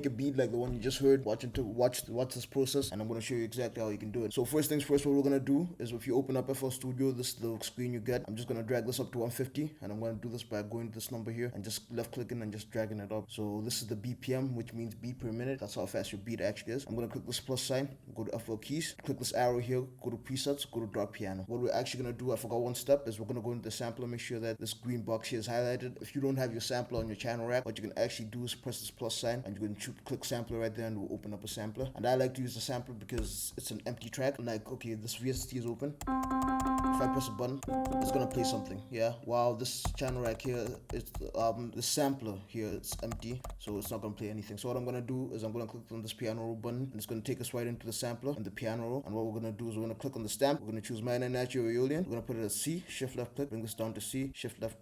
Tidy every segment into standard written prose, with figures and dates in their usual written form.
make a beat like the one you just heard, watch this process, and I'm gonna show you exactly how you can do it. So first things first, what we're gonna do is if you open up FL Studio, this is the screen you get. I'm just gonna drag this up to 150, and I'm gonna do this by going to this number here and just left clicking and just dragging it up. So this is the BPM, which means beat per minute. That's how fast your beat actually is. I'm gonna click this plus sign, go to FL keys, click this arrow here, go to presets, go to dark piano. What we're actually gonna do, I forgot one step, is we're gonna go into the sampler, make sure that this green box here is highlighted. If you don't have your sampler on your channel rack, what you can actually do is press this plus sign and you can click sampler right there and it will open up a sampler. And I like to use the sampler because it's an empty track. Like, okay, this VST is open. If I press a button, it's gonna play something. Yeah, while this channel rack here, it's the sampler here, it's empty, so it's not gonna play anything. So what I'm gonna do is I'm gonna click on this piano roll button, and it's gonna take us right into the sampler and the piano roll. And what we're gonna do is we're gonna click on the stamp. We're gonna choose minor natural Aeolian. We're gonna put it at C, shift left click, bring this down to C, shift left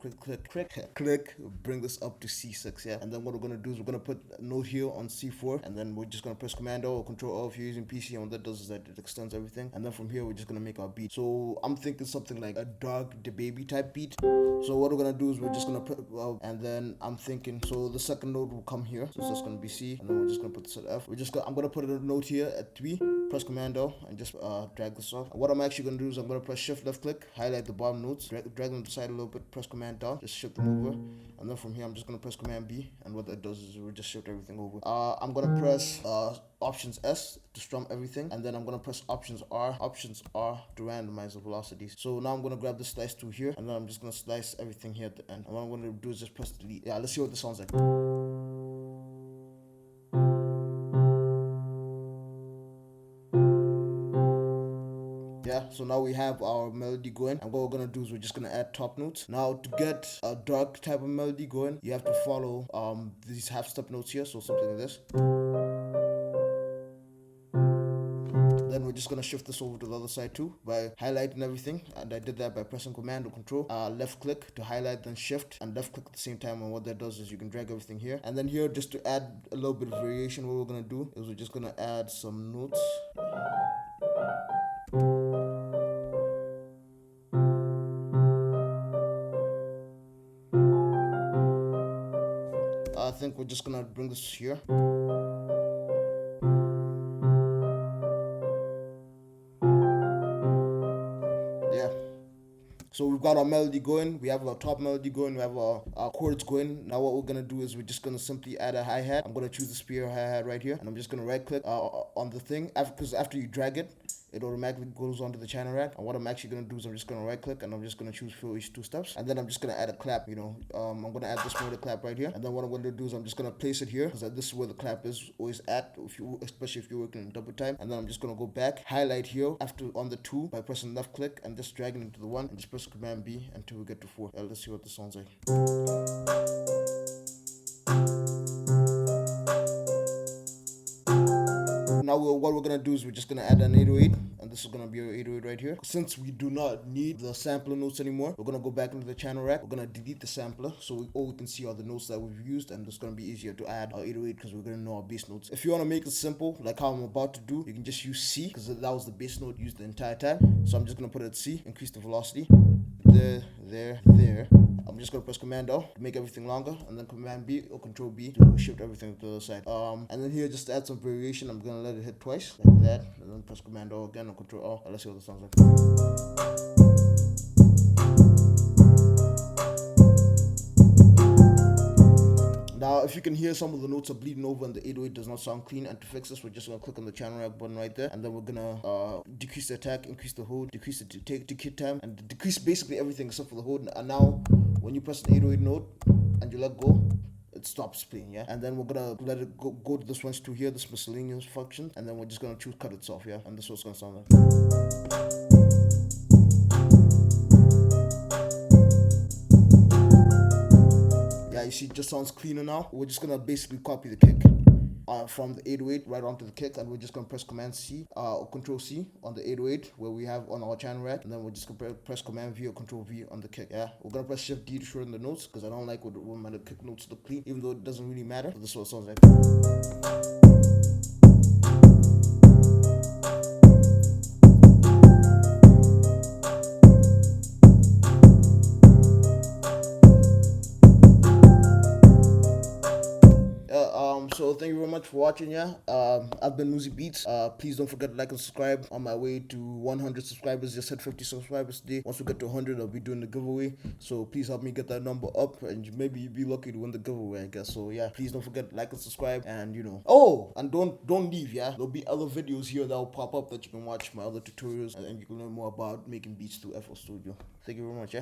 click, bring this up to C6. Yeah, and then what we're gonna do is we're gonna put a note here on C4, and then we're just gonna press Command O or Control O if you're using PC. And what that does is that it extends everything. And then from here we're just gonna make our beat. So I'm thinking something like a Dog the Baby type beat. So what we're gonna do is we're just gonna put and then I'm thinking, so the second note will come here, so it's just gonna be C, and then we're just gonna put this at F. I'm gonna put a note here at 3, press Command O and just drag this off. And what I'm actually gonna do is I'm gonna press shift left click, highlight the bottom notes, drag them to the side a little bit, press Command down, just shift them over, and then from here I'm just gonna press Command B, and what that does is we'll just shift everything over. I'm gonna press Options S to strum everything, and then I'm gonna press Options R to randomize the velocities. So now I'm gonna grab the slice tool here, and then I'm just gonna slice everything here at the end. And what I'm gonna do is just press delete. Yeah, let's see what this sounds like. Yeah, so now we have our melody going, and what we're gonna do is we're just gonna add top notes. Now to get a dark type of melody going, you have to follow these half step notes here, so something like this. Then we're just gonna shift this over to the other side too by highlighting everything, and I did that by pressing Command or Control, left click to highlight, then shift and left click at the same time. And what that does is you can drag everything here, and then here just to add a little bit of variation, what we're gonna do is we're just gonna add some notes. I think we're just gonna bring this here. So we've got our melody going, we have our top melody going, we have our chords going. Now what we're gonna do is we're just gonna simply add a hi-hat. I'm gonna choose the spear hi-hat right here, and I'm just gonna right click on the thing, because after you drag it, it automatically goes onto the channel rack. And what I'm actually gonna do is I'm just gonna right click and I'm just gonna choose fill each 2 steps, and then I'm just gonna add a clap. I'm gonna add this mode of clap right here, and then what I'm gonna do is I'm just gonna place it here, because this is where the clap is always at, especially if you're working in double time. And then I'm just gonna go back, highlight here after on the 2 by pressing left click and just dragging it to the 1, and just press Command B until we get to 4. Let's see what this sounds like. Now what we're gonna do is we're just gonna add an 808, and this is gonna be our 808 right here. Since we do not need the sampler notes anymore, we're gonna go back into the channel rack. We're gonna delete the sampler, so all we can see are the notes that we've used, and it's gonna be easier to add our 808 because we're gonna know our bass notes. If you wanna make it simple, like how I'm about to do, you can just use C, because that was the bass note used the entire time. So I'm just gonna put it at C, increase the velocity. There. I'm just gonna press Command O to make everything longer, and then Command B or Control B to shift everything to the other side. And then here, just to add some variation, I'm gonna let it hit twice, like that, and then press Command O again or Control O. Let's see what this sounds like. Now, if you can hear some of the notes are bleeding over and the 808 does not sound clean, and to fix this, we're just gonna click on the channel rack button right there, and then we're gonna decrease the attack, increase the hold, decrease the take time, and decrease basically everything except for the hold. And now, when you press an 808 note and you let go, it stops playing, yeah. And then we're gonna let it go to this ones to here, this miscellaneous function, and then we're just gonna choose cut itself, yeah. And this is what it's gonna sound like. You see, it just sounds cleaner now. We're just gonna basically copy the kick from the 808 right onto the kick, and we're just gonna press Command C or Control C on the 808 where we have on our channel rack, and then we're just gonna press Command V or Control V on the kick. Yeah, we're gonna press Shift D to shorten the notes, because I don't like when my kick notes look clean, even though it doesn't really matter. So this is what it sounds like. So thank you very much for watching. Yeah, I've been Muzi Beats. Please don't forget to like and subscribe. On my way to 100 subscribers, just hit 50 subscribers today. Once we get to 100, I'll be doing the giveaway. So please help me get that number up, and maybe you'll be lucky to win the giveaway, I guess. So yeah, please don't forget to like and subscribe, and oh, and don't leave. Yeah, there'll be other videos here that will pop up that you can watch my other tutorials, and you can learn more about making beats through FL Studio. Thank you very much. Yeah.